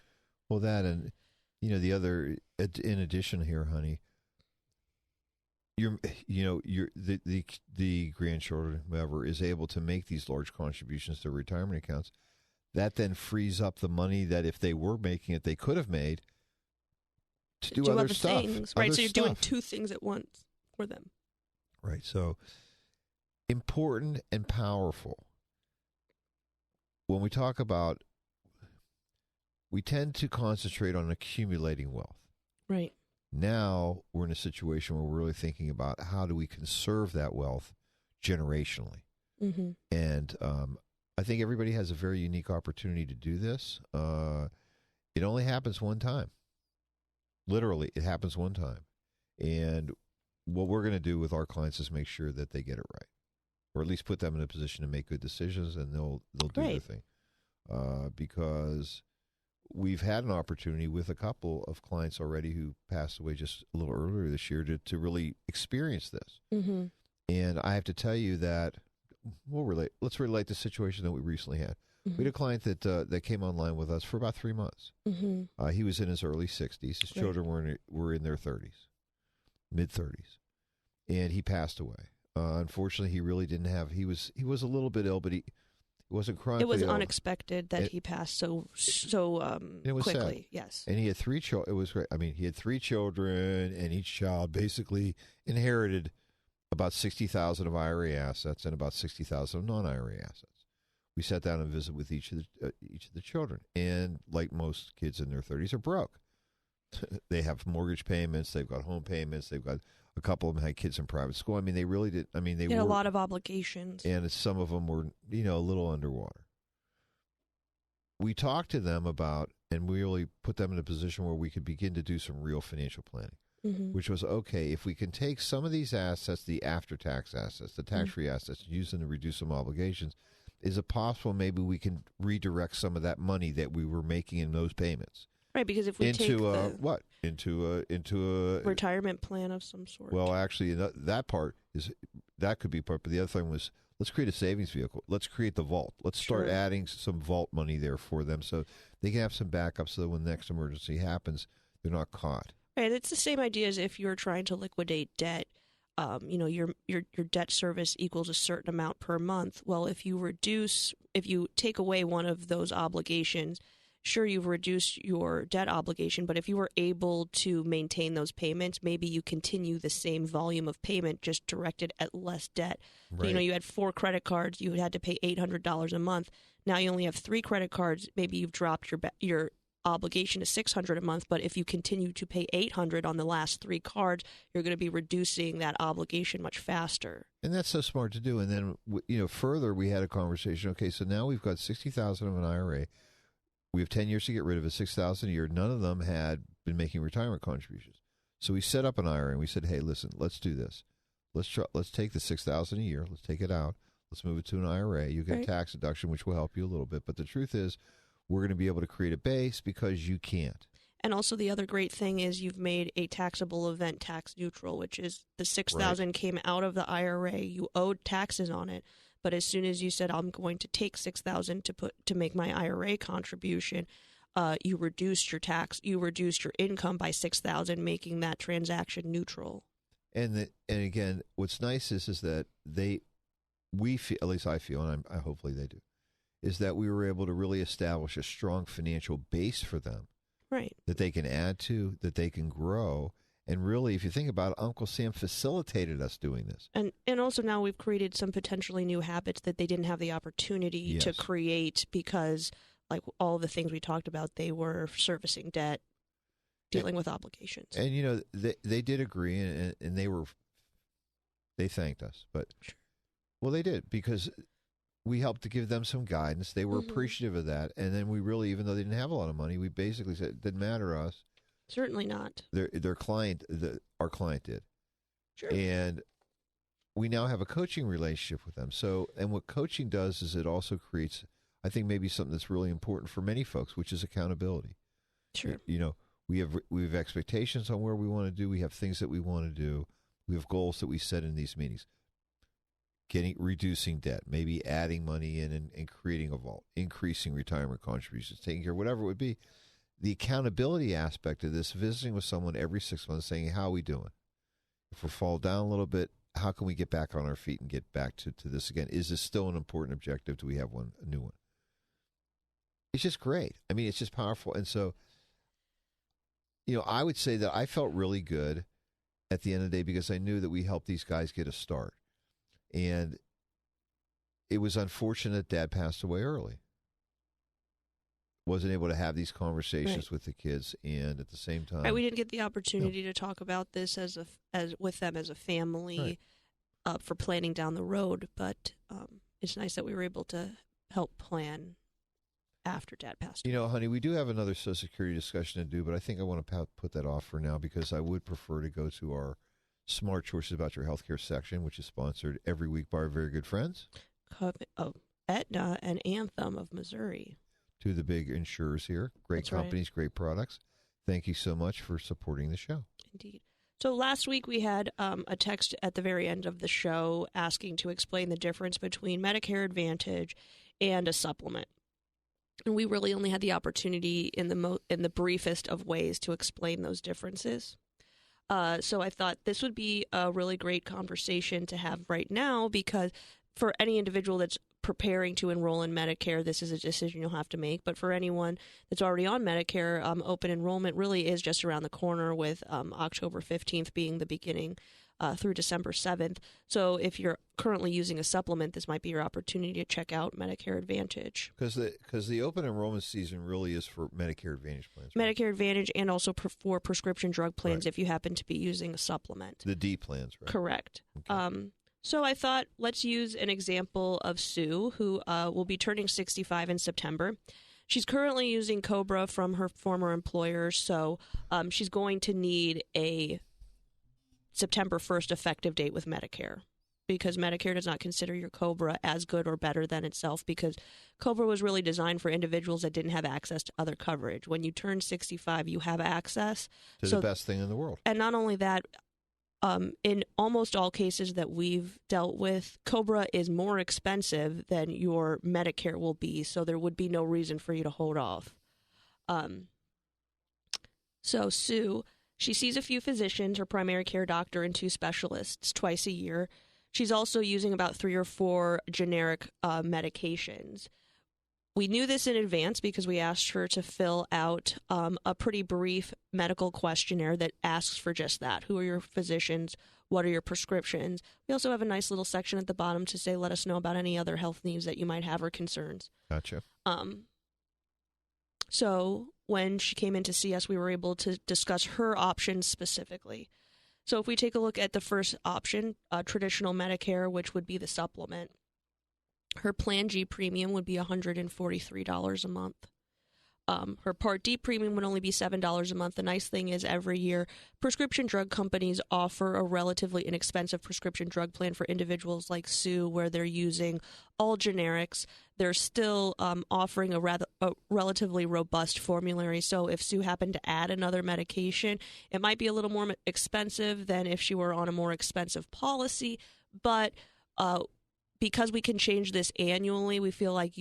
Well, that, and the other, in addition here, honey, the grandchildren, whoever, is able to make these large contributions to retirement accounts. That then frees up the money that if they were making it, they could have made to do other stuff. Things, right? So you're doing 2 things at once for them. Right. So important and powerful. When we talk about, we tend to concentrate on accumulating wealth. Right. Now we're in a situation where we're really thinking about how do we conserve that wealth generationally. Mm-hmm. And I think everybody has a very unique opportunity to do this. It only happens one time. Literally, it happens one time. And what we're going to do with our clients is make sure that they get it right, or at least put them in a position to make good decisions, and they'll do their thing. Because we've had an opportunity with a couple of clients already who passed away just a little earlier this year to really experience this. Mm-hmm. And I have to tell you that let's relate the situation that we recently had. Mm-hmm. We had a client that came online with us for about 3 months. Mm-hmm. He was in his early 60s. His children were in their 30s, mid-30s, and he passed away. Unfortunately, he really didn't have. He was a little bit ill, but he wasn't chronically ill. It was ill. unexpected that he passed so it was quickly. Sad. Yes, and he had 3 children. It was great. I mean, he had 3 children, and each child basically inherited about $60,000 of IRA assets and about $60,000 of non-IRA assets. We sat down and visited with each of the children, and like most kids in their 30s, are broke. They have mortgage payments, they've got home payments, they've got a couple of them had kids in private school. I mean, they really did. I mean, they had were a lot of obligations, and some of them were, a little underwater. We talked to them about, and we really put them in a position where we could begin to do some real financial planning. mm-hmm. Which was, okay, if we can take some of these assets, the after-tax assets, the tax-free assets, use them to reduce some obligations, is it possible maybe we can redirect some of that money that we were making in those payments? Right, because if we into take the into a retirement plan of some sort. Well, actually, that could be part, but the other thing was, let's create a savings vehicle. Let's create the vault. Let's start adding some vault money there for them so they can have some backup so that when the next emergency happens, they're not caught. Right, it's the same idea as if you're trying to liquidate debt. Your debt service equals a certain amount per month. Well, if you take away one of those obligations, sure, you've reduced your debt obligation, but if you were able to maintain those payments, maybe you continue the same volume of payment, just directed at less debt. Right. So, you had 4 credit cards, you had to pay $800 a month. Now you only have 3 credit cards. Maybe you've dropped your obligation to $600 a month, but if you continue to pay $800 on the last 3 cards, you're going to be reducing that obligation much faster. And that's so smart to do. And then, further, we had a conversation. Okay, so now we've got $60,000 of an IRA. We have 10 years to get rid of it, $6,000 a year. None of them had been making retirement contributions. So we set up an IRA and we said, hey, listen, let's do this. Let's take the $6,000 a year. Let's take it out. Let's move it to an IRA. You get a tax deduction, which will help you a little bit. But the truth is, we're going to be able to create a base because you can't. And also the other great thing is you've made a taxable event tax neutral, which is the $6,000 came out of the IRA. You owed taxes on it. But as soon as you said, I'm going to take $6,000 to make my IRA contribution, you reduced your income by $6,000, making that transaction neutral. And again, what's nice is that we feel, at least I feel, and hopefully they do, is that we were able to really establish a strong financial base for them, right? That they can add to, that they can grow. And really, if you think about it, Uncle Sam facilitated us doing this. And also now we've created some potentially new habits that they didn't have the opportunity to create because, like all the things we talked about, they were servicing debt, dealing with obligations. And, they did agree, and they thanked us. But, well, they did, because we helped to give them some guidance. They were appreciative of that. And then we really, even though they didn't have a lot of money, we basically said, it didn't matter to us. Certainly not. Their client, our client did. Sure. And we now have a coaching relationship with them. So, and what coaching does is it also creates, I think, maybe something that's really important for many folks, which is accountability. Sure. We have expectations on where we want to do. We have things that we want to do. We have goals that we set in these meetings. Reducing debt, maybe adding money in and creating a vault, increasing retirement contributions, taking care, whatever it would be. The accountability aspect of this, visiting with someone every 6 months saying, how are we doing? If we fall down a little bit, how can we get back on our feet and get back to this again? Is this still an important objective? Do we have a new one? It's just great. I mean, it's just powerful. And so, I would say that I felt really good at the end of the day because I knew that we helped these guys get a start. And it was unfortunate Dad passed away early. Wasn't able to have these conversations with the kids, and at the same time, we didn't get the opportunity to talk about this as with them as a family for planning down the road. But it's nice that we were able to help plan. after Dad passed. You know, honey, we do have another Social Security discussion to do, but I think I want to put that off for now because I would prefer to go to our Smart Choices About Your Healthcare section, which is sponsored every week by our very good friends. Aetna and Anthem of Missouri. Two of the big insurers here. Great companies, great products. Thank you so much for supporting the show. Indeed. So last week we had a text at the very end of the show asking to explain the difference between Medicare Advantage and a supplement. And we really only had the opportunity in the briefest of ways to explain those differences. So I thought this would be a really great conversation to have right now because for any individual that's preparing to enroll in Medicare, this is a decision you'll have to make. But for anyone that's already on Medicare, open enrollment really is just around the corner with October 15th being the beginning through December 7th. So if you're currently using a supplement, this might be your opportunity to check out Medicare Advantage. Because the open enrollment season really is for Medicare Advantage plans. Right? Medicare Advantage and also for prescription drug plans if you happen to be using a supplement. The D plans, right? Correct. Okay. So I thought let's use an example of Sue, who will be turning 65 in September. She's currently using COBRA from her former employer, so she's going to need a September 1st effective date with Medicare because Medicare does not consider your COBRA as good or better than itself because COBRA was really designed for individuals that didn't have access to other coverage. When you turn 65, you have access to the best thing in the world. And not only that, in almost all cases that we've dealt with, COBRA is more expensive than your Medicare will be, so there would be no reason for you to hold off. So Sue, she sees a few physicians, her primary care doctor, and 2 specialists twice a year. She's also using about 3 or 4 generic medications. We knew this in advance because we asked her to fill out a pretty brief medical questionnaire that asks for just that. Who are your physicians? What are your prescriptions? We also have a nice little section at the bottom to say, let us know about any other health needs that you might have or concerns. Gotcha. So when she came in to see us, we were able to discuss her options specifically. So if we take a look at the first option, traditional Medicare, which would be the supplement, her Plan G premium would be $143 a month. Her Part D premium would only be $7 a month. The nice thing is every year, prescription drug companies offer a relatively inexpensive prescription drug plan for individuals like Sue, where they're using all generics. They're still offering a relatively robust formulary. So if Sue happened to add another medication, it might be a little more expensive than if she were on a more expensive policy. But because we can change this annually, we feel like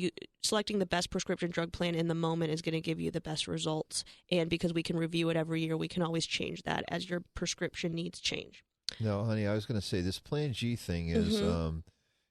selecting the best prescription drug plan in the moment is going to give you the best results. And because we can review it every year, we can always change that as your prescription needs change. No, honey, I was going to say this Plan G thing is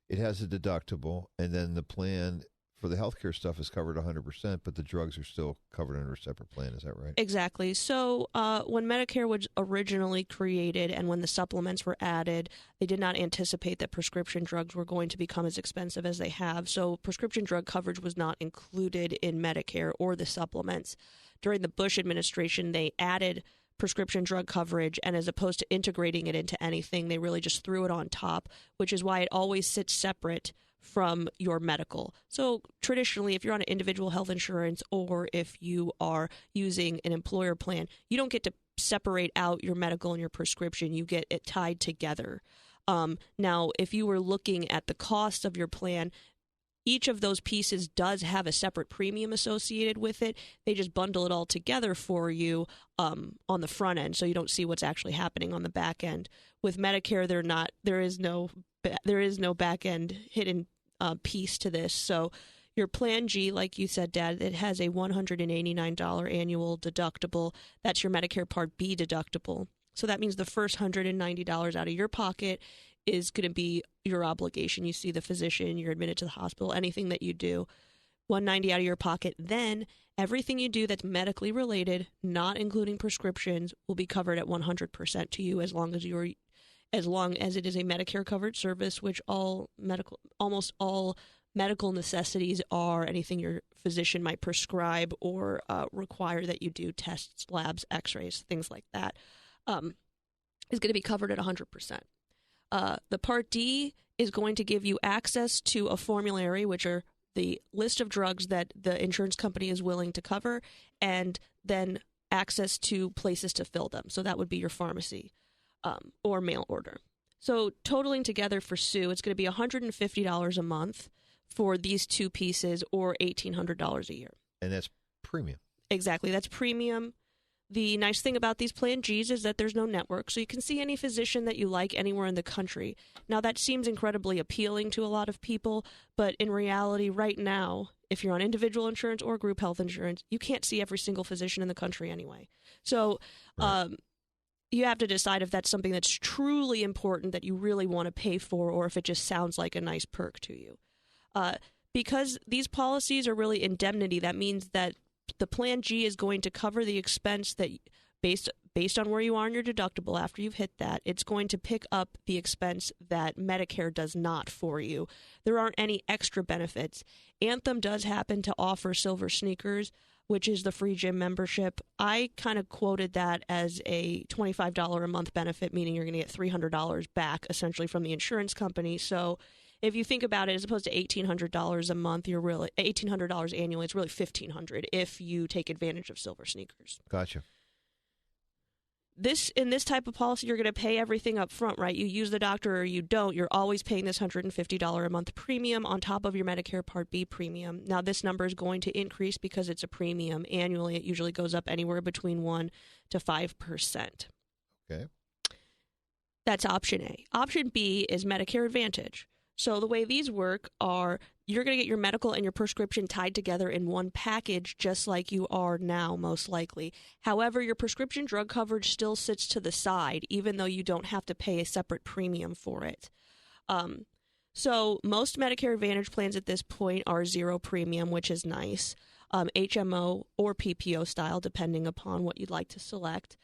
it has a deductible, and then the plan for the healthcare stuff is covered 100%, but the drugs are still covered under a separate plan. Is that right? Exactly. So when Medicare was originally created and when the supplements were added, they did not anticipate that prescription drugs were going to become as expensive as they have. So prescription drug coverage was not included in Medicare or the supplements. During the Bush administration, they added prescription drug coverage, and as opposed to integrating it into anything, they really just threw it on top, which is why it always sits separate from your medical. So traditionally, if you're on an individual health insurance or if you are using an employer plan, you don't get to separate out your medical and your prescription. You get it tied together. Now, if you were looking at the cost of your plan, each of those pieces does have a separate premium associated with it. They just bundle it all together for you on the front end, so you don't see what's actually happening on the back end. With Medicare, there is no back end hidden piece to this. So your Plan G, like you said, Dad, it has a $189 annual deductible. That's your Medicare Part B deductible. So that means the first $190 out of your pocket is going to be your obligation. You see the physician, you're admitted to the hospital, anything that you do, $190 out of your pocket. Then everything you do that's medically related, not including prescriptions, will be covered at 100% to you as long as it is a Medicare covered service, which almost all medical necessities are. Anything your physician might prescribe or require that you do, tests, labs, x-rays, things like that, is going to be covered at 100%. The Part D is going to give you access to a formulary, which are the list of drugs that the insurance company is willing to cover, and then access to places to fill them. So that would be your pharmacy or mail order. So totaling together for Sue, it's going to be $150 a month for these two pieces, or $1,800 a year. And that's premium. Exactly. That's premium. The nice thing about these Plan Gs is that there's no network, so you can see any physician that you like anywhere in the country. Now, that seems incredibly appealing to a lot of people, but in reality, right now, if you're on individual insurance or group health insurance, you can't see every single physician in the country anyway. So you have to decide if that's something that's truly important that you really want to pay for, or if it just sounds like a nice perk to you. Because these policies are really indemnity, that means that the Plan G is going to cover the expense that, based on where you are in your deductible after you've hit that, it's going to pick up the expense that Medicare does not for you. There aren't any extra benefits. Anthem does happen to offer Silver Sneakers, which is the free gym membership. I kind of quoted that as a $25 a month benefit, meaning you're going to get $300 back essentially from the insurance company. So if you think about it, as opposed to $1,800 a month, you're really $1,800 annually. It's really $1,500 if you take advantage of Silver Sneakers. Gotcha. In this type of policy, you're going to pay everything up front, right? You use the doctor or you don't. You're always paying this $150 a month premium on top of your Medicare Part B premium. Now, this number is going to increase because it's a premium. Annually, it usually goes up anywhere between 1% to 5%. Okay. That's option A. Option B is Medicare Advantage. So the way these work are, you're going to get your medical and your prescription tied together in one package, just like you are now, most likely. However, your prescription drug coverage still sits to the side, even though you don't have to pay a separate premium for it. So most Medicare Advantage plans at this point are zero premium, which is nice. HMO or PPO style, depending upon what you'd like to select.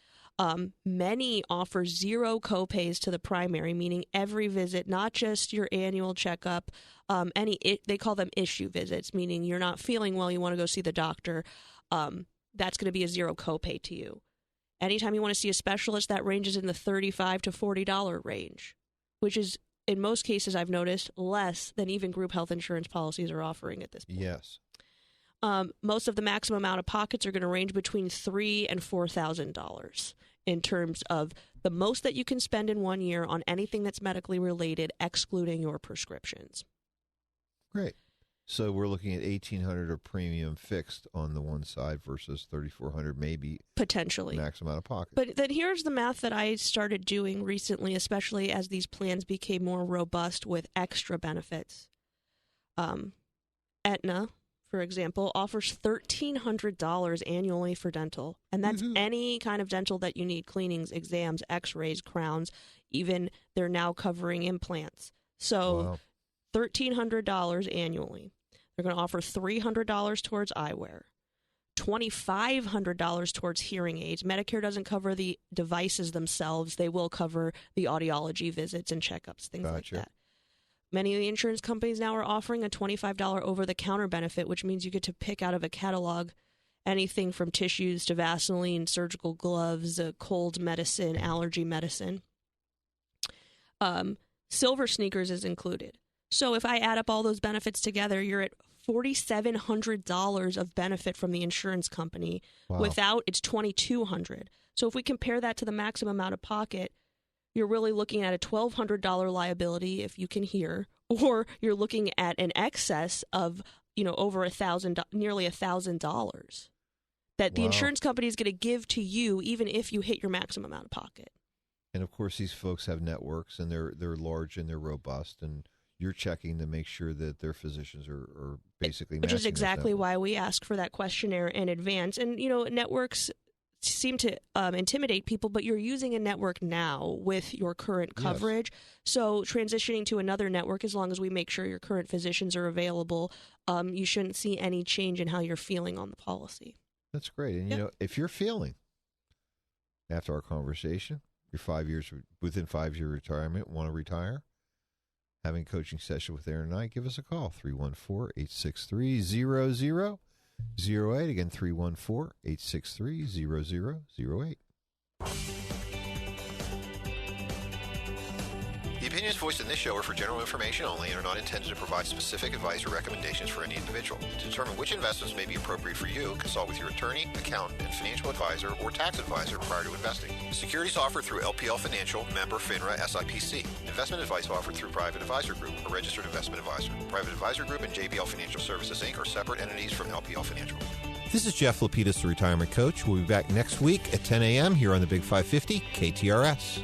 Many offer zero copays to the primary, meaning every visit, not just your annual checkup, they call them issue visits, meaning you're not feeling well, you want to go see the doctor. That's going to be a zero copay to you. Anytime you want to see a specialist, that ranges in the $35 to $40 range, which is, in most cases, I've noticed, less than even group health insurance policies are offering at this point. Yes. Most of the maximum out of pockets are going to range between $3,000 and $4,000 in terms of the most that you can spend in 1 year on anything that's medically related, excluding your prescriptions. Great. So we're looking at $1,800 of premium fixed on the one side versus $3,400 maybe potentially maximum out of pocket. But then here's the math that I started doing recently, especially as these plans became more robust with extra benefits. Aetna, for example, offers $1,300 annually for dental. And that's any kind of dental that you need: cleanings, exams, x-rays, crowns, even they're now covering implants. So $1,300 annually. They're going to offer $300 towards eyewear, $2,500 towards hearing aids. Medicare doesn't cover the devices themselves. They will cover the audiology visits and checkups, things like that. Many of the insurance companies now are offering a $25 over-the-counter benefit, which means you get to pick out of a catalog anything from tissues to Vaseline, surgical gloves, cold medicine, allergy medicine. Silver Sneakers is included. So if I add up all those benefits together, you're at $4,700 of benefit from the insurance company. Wow. Without, it's $2,200. So if we compare that to the maximum out of pocket, you're really looking at a $1,200 liability if you can hear, or you're looking at an excess of, over $1,000, nearly $1,000 that the insurance company is going to give to you, even if you hit your maximum out of pocket. And of course, these folks have networks, and they're large and they're robust, and you're checking to make sure that their physicians are basically matching. Which is exactly why we ask for that questionnaire in advance. And, networks seem to intimidate people, but you're using a network now with your current coverage. Yes. So transitioning to another network, as long as we make sure your current physicians are available, you shouldn't see any change in how you're feeling on the policy. That's great. And, if you're feeling, after our conversation, you're within 5 years of retirement, want to retire, having a coaching session with Aaron and I, give us a call, 314-863-0008. Again, 314-863-0008. opinions voiced in this show are for general information only and are not intended to provide specific advice or recommendations for any individual. To determine which investments may be appropriate for you, consult with your attorney, accountant, and financial advisor or tax advisor prior to investing. Securities offered through LPL Financial, member FINRA SIPC. Investment advice offered through Private Advisor Group, a registered investment advisor. Private Advisor Group and JBL Financial Services, Inc. are separate entities from LPL Financial. This is Jeff Lapidus, the Retirement Coach. We'll be back next week at 10 a.m. here on the Big 550 KTRS.